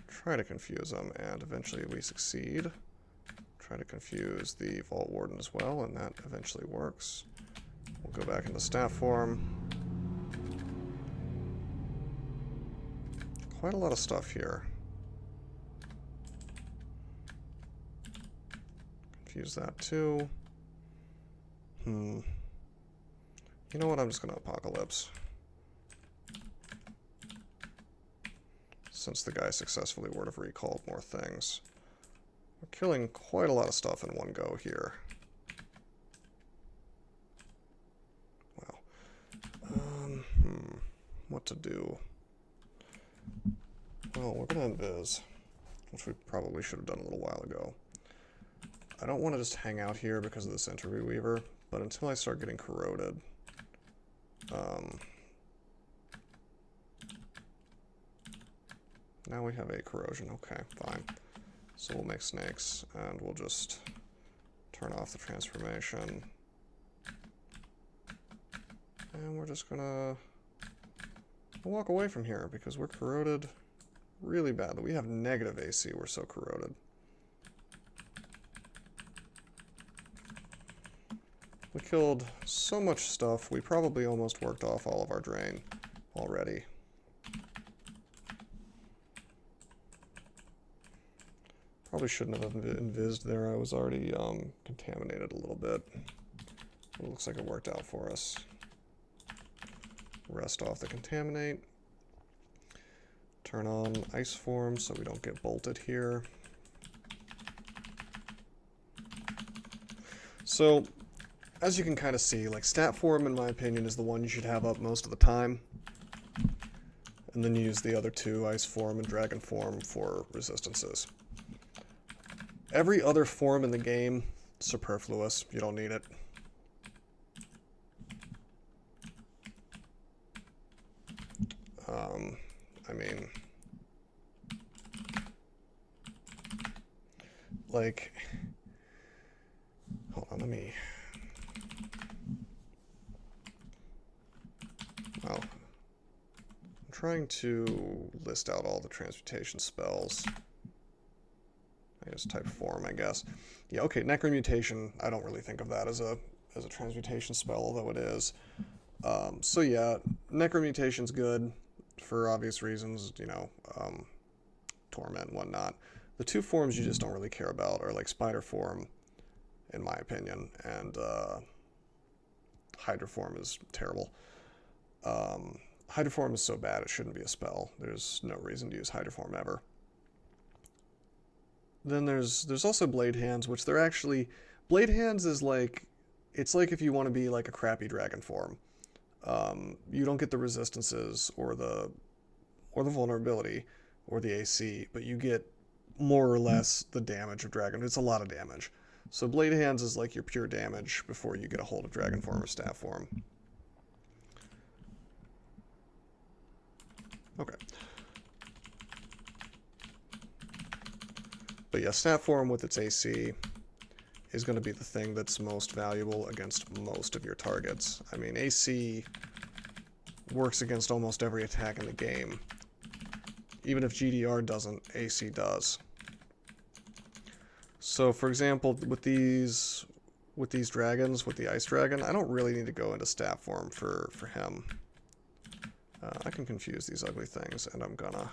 Try to confuse them, and eventually we succeed. Try to confuse the Vault Warden as well, and that eventually works. We'll go back into staff form. Quite a lot of stuff here. Confuse that too. You know what, I'm just gonna Apocalypse. Since the guy successfully Word of Recalled more things. We're killing quite a lot of stuff in one go here. Wow. What to do? Well, we're gonna invis, which we probably should have done a little while ago. I don't want to just hang out here because of this Entry Weaver, but until I start getting corroded, now we have a corrosion. Okay, fine. So we'll make snakes, and we'll just turn off the transformation. And we're just gonna walk away from here because we're corroded really badly. We have negative AC, we're so corroded. We killed so much stuff, we probably almost worked off all of our drain already. Probably shouldn't have invised there, I was already contaminated a little bit. It looks like it worked out for us. Rest off the contaminate. Turn on ice form so we don't get bolted here. So, as you can kind of see, like stat form, in my opinion, is the one you should have up most of the time. And then you use the other two, ice form and dragon form, for resistances. Every other form in the game, superfluous. You don't need it. I mean, like, hold on, let me, well, I'm trying to list out all the transmutation spells. I just type form, I guess. Yeah, okay, necromutation, I don't really think of that as a transmutation spell, although it is. So yeah, necromutation's good for obvious reasons, you know, torment and whatnot. The two forms you just don't really care about are like spider form, in my opinion, and hydra form is terrible. Hydra form is so bad it shouldn't be a spell. There's no reason to use hydra form ever. Then there's also blade hands, which they're actually, blade hands is like, it's like if you want to be like a crappy dragon form. You don't get the resistances or the vulnerability or the AC, but you get more or less the damage of dragon. It's a lot of damage. So blade hands is like your pure damage before you get a hold of dragon form or staff form. Okay. But yeah, staff form with its AC is going to be the thing that's most valuable against most of your targets. I mean, AC works against almost every attack in the game. Even if GDR doesn't, AC does. So, for example, with these dragons, with the ice dragon, I don't really need to go into staff form for him. I can confuse these ugly things, and I'm gonna.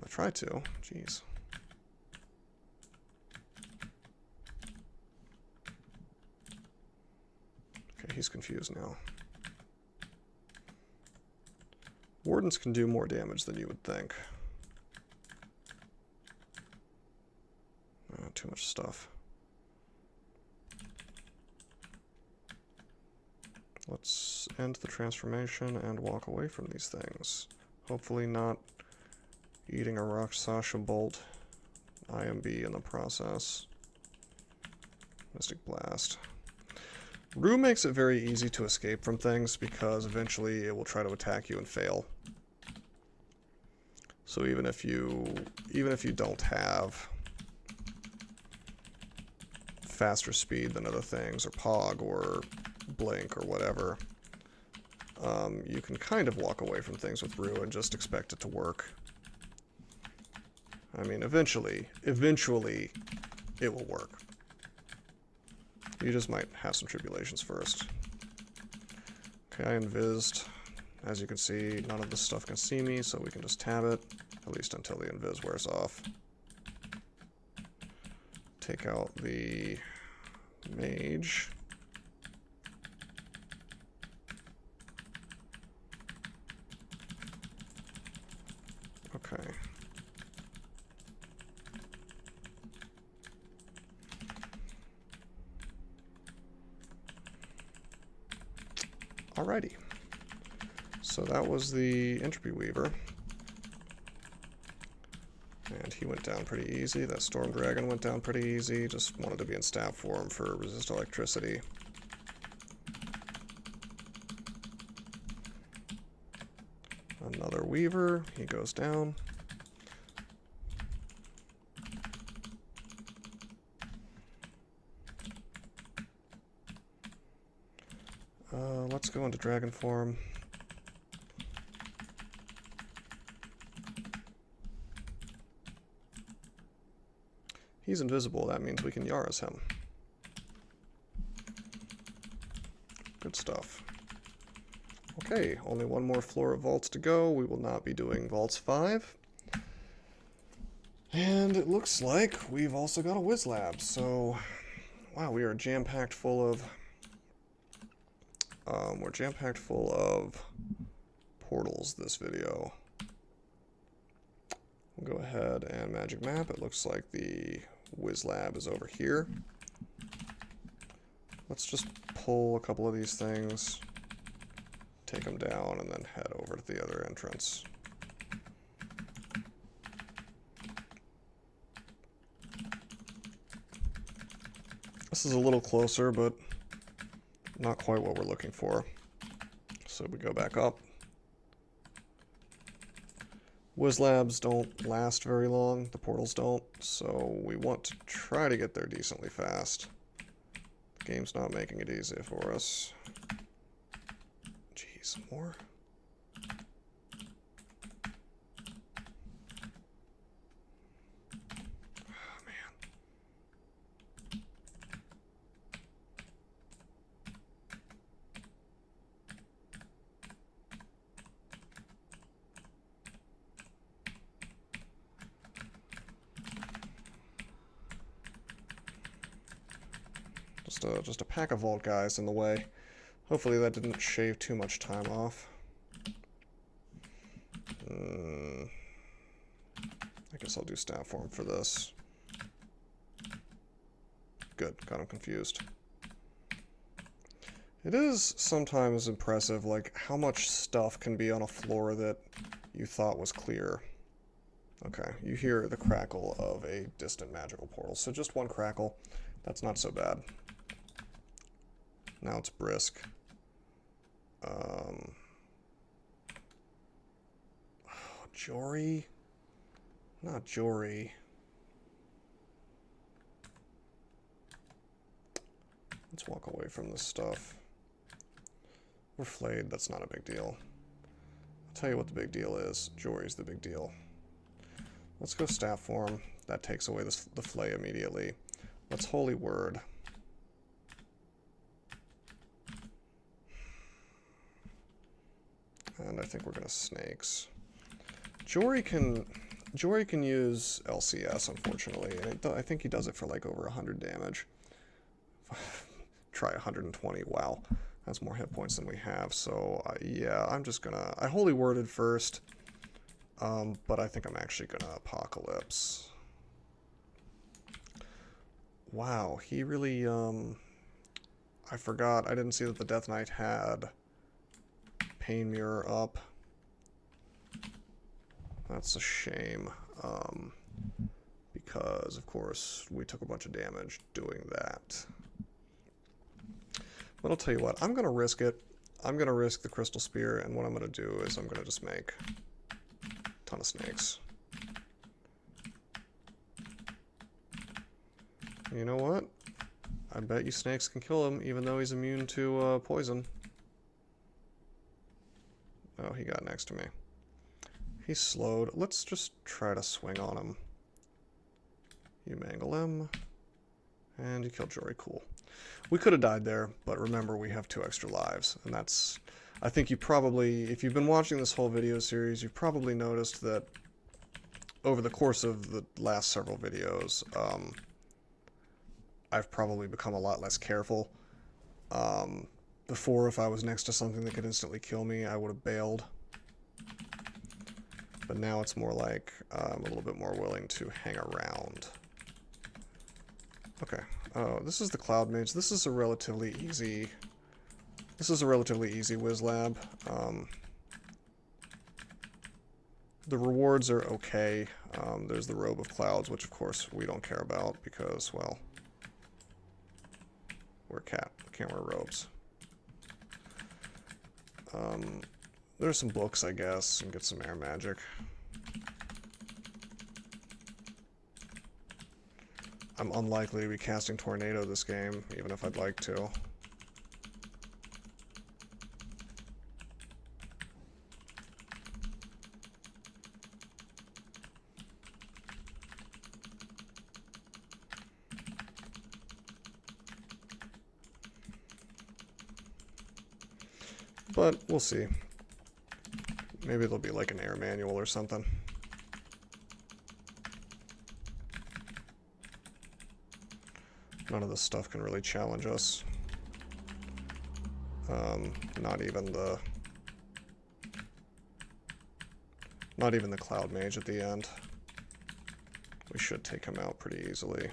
Try to. Jeez. Okay, he's confused now. Wardens can do more damage than you would think. Too much stuff. Let's end the transformation and walk away from these things. Hopefully not eating a Raksasha Bolt IMB in the process. Mystic Blast. Rue makes it very easy to escape from things because eventually it will try to attack you and fail. So even if you don't have faster speed than other things, or Pog, or Blink, or whatever, you can kind of walk away from things with Rue and just expect it to work. I mean, eventually, it will work. You just might have some tribulations first. Okay, I invised. As you can see, none of this stuff can see me, so we can just tab it, at least until the invis wears off. Take out the Mage. Okay. Alrighty. So that was the Entropy Weaver. And he went down pretty easy. That Storm Dragon went down pretty easy. Just wanted to be in staff form for resist electricity. Another Weaver. He goes down. go into dragon form. He's invisible, that means we can Yaris him. Good stuff. Okay, only one more floor of vaults to go. We will not be doing Vaults 5. And it looks like we've also got a Wiz Lab, so wow, we are jam-packed full of portals this video. We'll go ahead and magic map. It looks like the Wiz Lab is over here. Let's just pull a couple of these things, take them down, and then head over to the other entrance. This is a little closer, but not quite what we're looking for. So we go back up. Wiz Labs don't last very long, the portals don't, so we want to try to get there decently fast. The game's not making it easy for us. Jeez, more? Just a pack of vault guys in the way. Hopefully that didn't shave too much time off. I guess I'll do staff form for this. Good, got him confused. It is sometimes impressive, like, how much stuff can be on a floor that you thought was clear. Okay, you hear the crackle of a distant magical portal, so just one crackle. That's not so bad. Now it's brisk. Oh, Jory? Not Jory. Let's walk away from this stuff. We're flayed, that's not a big deal. I'll tell you what the big deal is. Jory's the big deal. Let's go staff form. That takes away the flay immediately. Let's Holy Word. And I think we're gonna snakes. Jory can use LCS, unfortunately, and I think he does it for like over 100 damage. Try 120. Wow, that's more hit points than we have. So yeah, I'm just gonna. I Holy Worded first, but I think I'm actually gonna Apocalypse. Wow, he really. I forgot. I didn't see that the Death Knight had Pain Mirror up. That's a shame, because of course we took a bunch of damage doing that. But I'll tell you what, I'm gonna risk it. I'm gonna risk the Crystal Spear, and what I'm gonna do is I'm gonna just make a ton of snakes. You know what? I bet you snakes can kill him, even though he's immune to poison. Oh, he got next to me. He's slowed. Let's just try to swing on him. You mangle him. And you kill Jory. Cool. We could have died there, but remember we have 2 extra lives. And that's... I think you probably... If you've been watching this whole video series, you've probably noticed that over the course of the last several videos, I've probably become a lot less careful. Before, if I was next to something that could instantly kill me, I would have bailed. But now it's more like I'm a little bit more willing to hang around. Okay. Oh, this is the Cloud Mage. This is a relatively easy... This is a relatively easy Wiz Lab. The rewards are okay. There's the Robe of Clouds, which of course we don't care about because, well, we're a cat. We can't wear robes. There's some books, I guess, and get some air magic. I'm unlikely to be casting Tornado this game, even if I'd like to. but we'll see. Maybe there'll be like an air manual or something. None of this stuff can really challenge us. Not even the Cloud Mage at the end. We should take him out pretty easily.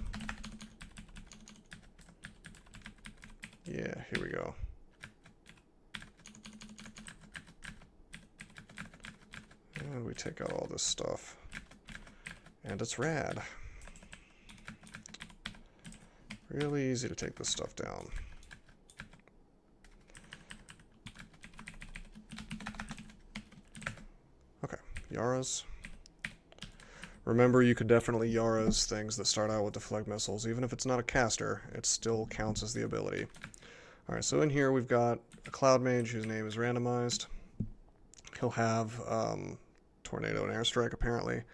Yeah, here we go. And we take out all this stuff. And it's rad. Really easy to take this stuff down. Okay, Yara's. Remember, you could definitely Yara's things that start out with deflect missiles. Even if it's not a caster, it still counts as the ability. Alright, so in here we've got a Cloud Mage whose name is randomized. He'll have Tornado and Airstrike, apparently.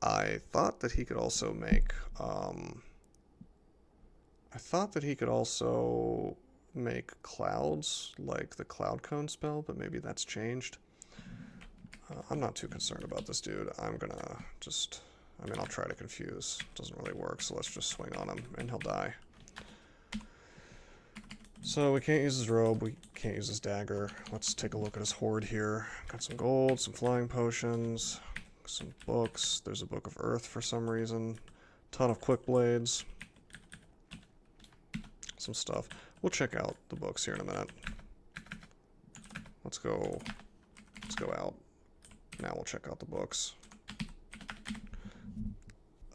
I thought that he could also make... clouds, like the Cloud Cone spell, but maybe that's changed. I'm not too concerned about this dude. I'm gonna just... I mean, I'll try to confuse. It doesn't really work, so let's just swing on him, and he'll die. So we can't use his robe, we can't use his dagger. Let's take a look at his hoard here. Got some gold, some flying potions, some books. There's a Book of Earth for some reason. Ton of quick blades. Some stuff. We'll check out the books here in a minute. Let's go out. Now we'll check out the books.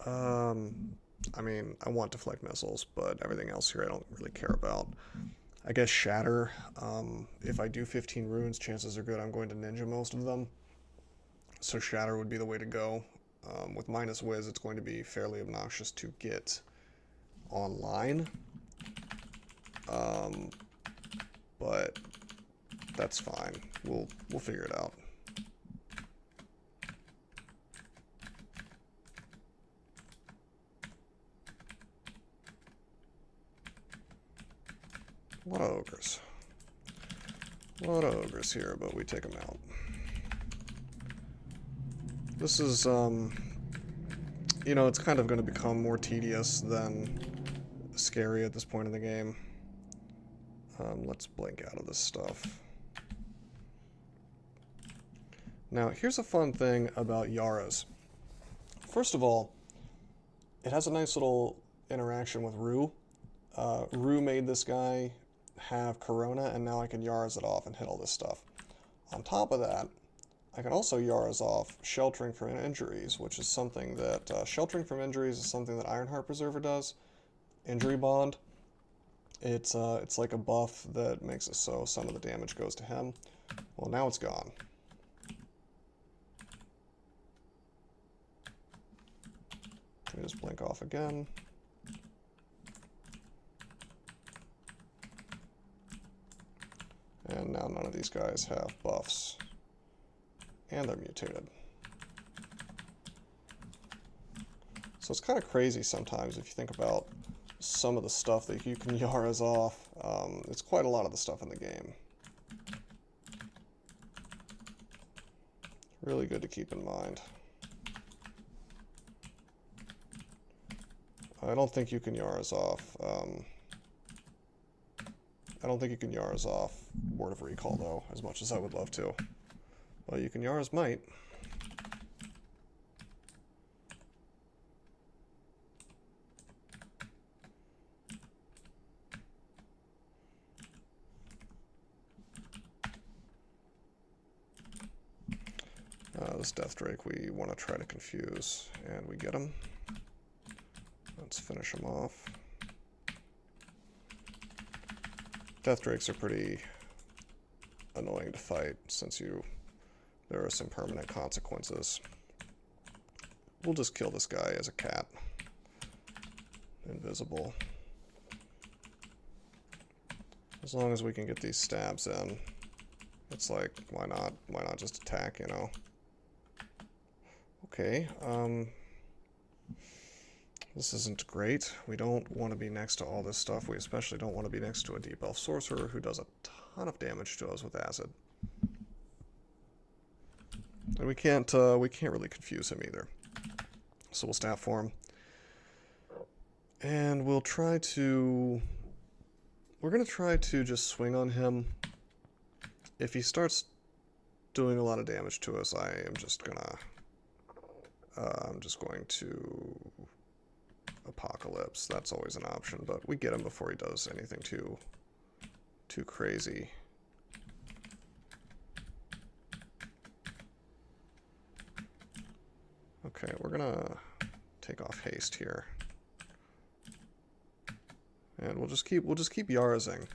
I mean, I want deflect missiles, but everything else here I don't really care about. I guess Shatter. If I do 15 runes, chances are good I'm going to ninja most of them. So Shatter would be the way to go. With minus Wiz, it's going to be fairly obnoxious to get online. But that's fine. We'll figure it out. A lot of ogres. A lot of ogres here, but we take them out. This is, you know, it's kind of going to become more tedious than scary at this point in the game. Let's blink out of this stuff. Now, here's a fun thing about Yara's. First of all, it has a nice little interaction with Rue. Rue made this guy have Corona, and now I can Yara's it off and hit all this stuff. On top of that, I can also Yara's off Sheltering from Injuries, which is something that... Sheltering from Injuries is something that Ironheart Preserver does. Injury Bond. It's like a buff that makes it so some of the damage goes to him. Well, now it's gone. Let me just blink off again. And now none of these guys have buffs. And they're mutated. So it's kind of crazy sometimes if you think about some of the stuff that you can Yara's off. It's quite a lot of the stuff in the game. Really good to keep in mind. I don't think you can Yara's off. I don't think you can Yara's off Word of Recall, though, as much as I would love to. Well, you can Yara's Might. This Death Drake we want to try to confuse, and we get him. Let's finish him off. Death Drakes are pretty annoying to fight since there are some permanent consequences. We'll just kill this guy as a cat. Invisible. As long as we can get these stabs in, it's like, why not? Why not just attack, you know? Okay, this isn't great. We don't want to be next to all this stuff. We especially don't want to be next to a Deep Elf Sorcerer who does a ton of damage to us with acid. And we can't really confuse him either. So we'll stat form. And we're going to try to just swing on him. If he starts doing a lot of damage to us, I'm just going to Apocalypse. That's always an option, but we get him before he does anything too crazy. Okay, we're gonna take off haste here. And we'll just keep Yarazing.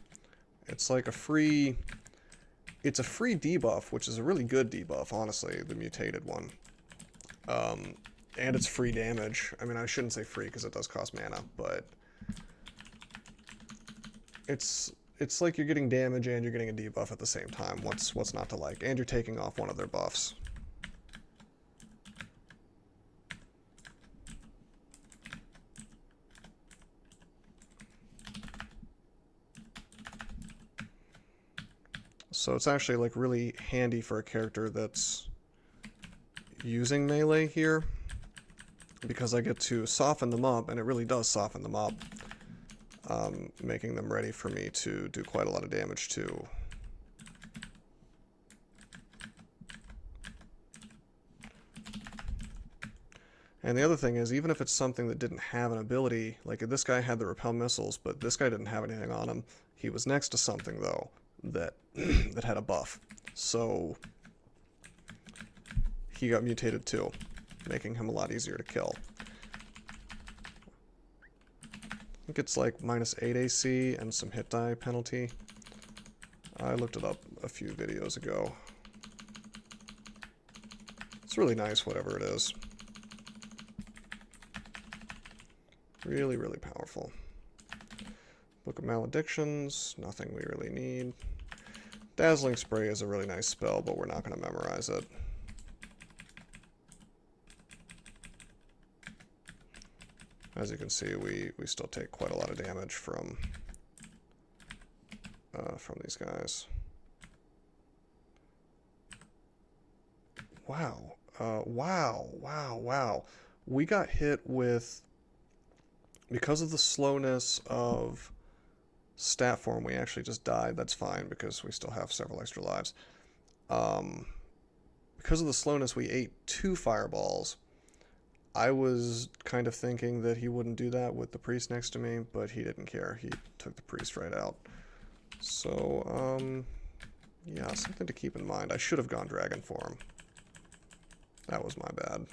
It's like a free debuff, which is a really good debuff, honestly, the mutated one. And it's free damage. I mean, I shouldn't say free because it does cost mana, but it's like you're getting damage and you're getting a debuff at the same time. What's not to like? And you're taking off one of their buffs. So it's actually like really handy for a character that's using melee here, because I get to soften them up, and it really does soften them up, making them ready for me to do quite a lot of damage to. And the other thing is, even if it's something that didn't have an ability, like this guy had the repel missiles, but this guy didn't have anything on him. He was next to something, though, that that had a buff. So he got mutated too, making him a lot easier to kill. I think it's like -8 AC and some hit die penalty. I looked it up a few videos ago. It's really nice, whatever it is. Really, really powerful. Book of Maledictions, nothing we really need. Dazzling Spray is a really nice spell, but we're not going to memorize it. As you can see, we still take quite a lot of damage from these guys. Wow. Wow. We got hit with, because of the slowness of stat form, we actually just died. That's fine, because we still have several extra lives. Because of the slowness, we ate 2 fireballs. I was kind of thinking that he wouldn't do that with the priest next to me, but he didn't care. He took the priest right out. So, yeah, something to keep in mind. I should have gone dragon form. That was my bad.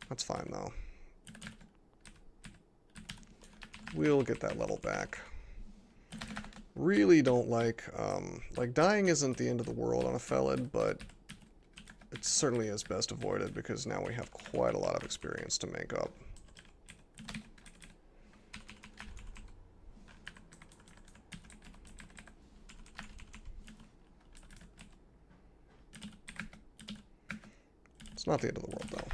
That's fine, though. We'll get that level back. Really don't like dying isn't the end of the world on a Felid, but it certainly is best avoided, because now we have quite a lot of experience to make up. It's not the end of the world, though.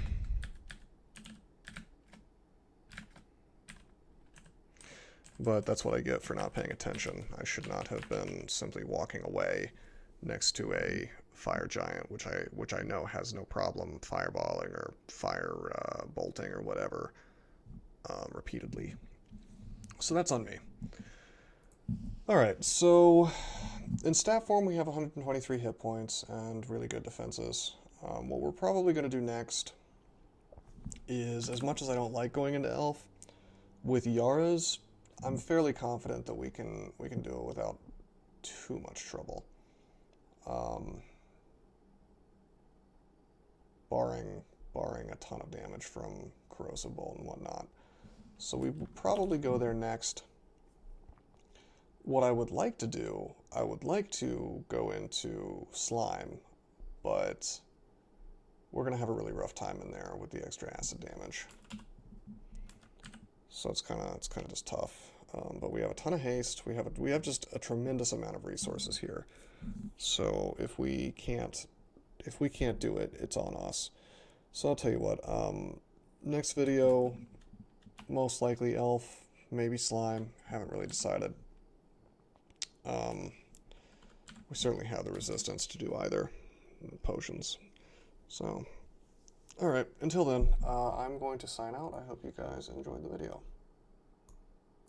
But that's what I get for not paying attention. I should not have been simply walking away next to a fire giant, which I know has no problem fireballing or fire bolting or whatever repeatedly. So that's on me. Alright, so in stat form we have 123 hit points and really good defenses. What we're probably going to do next is, as much as I don't like going into elf, with Yara's, I'm fairly confident that we can do it without too much trouble. Barring a ton of damage from corrosive bolt and whatnot. So we will probably go there next. What I would like to do, I would like to go into slime, but we're gonna have a really rough time in there with the extra acid damage. So it's kind of just tough. But we have a ton of haste. We have just a tremendous amount of resources here. So if we can't do it, it's on us. So I'll tell you what. Next video, most likely elf, maybe slime. Haven't really decided. we certainly have the resistance to do either potions. So, alright, until then, I'm going to sign out. I hope you guys enjoyed the video.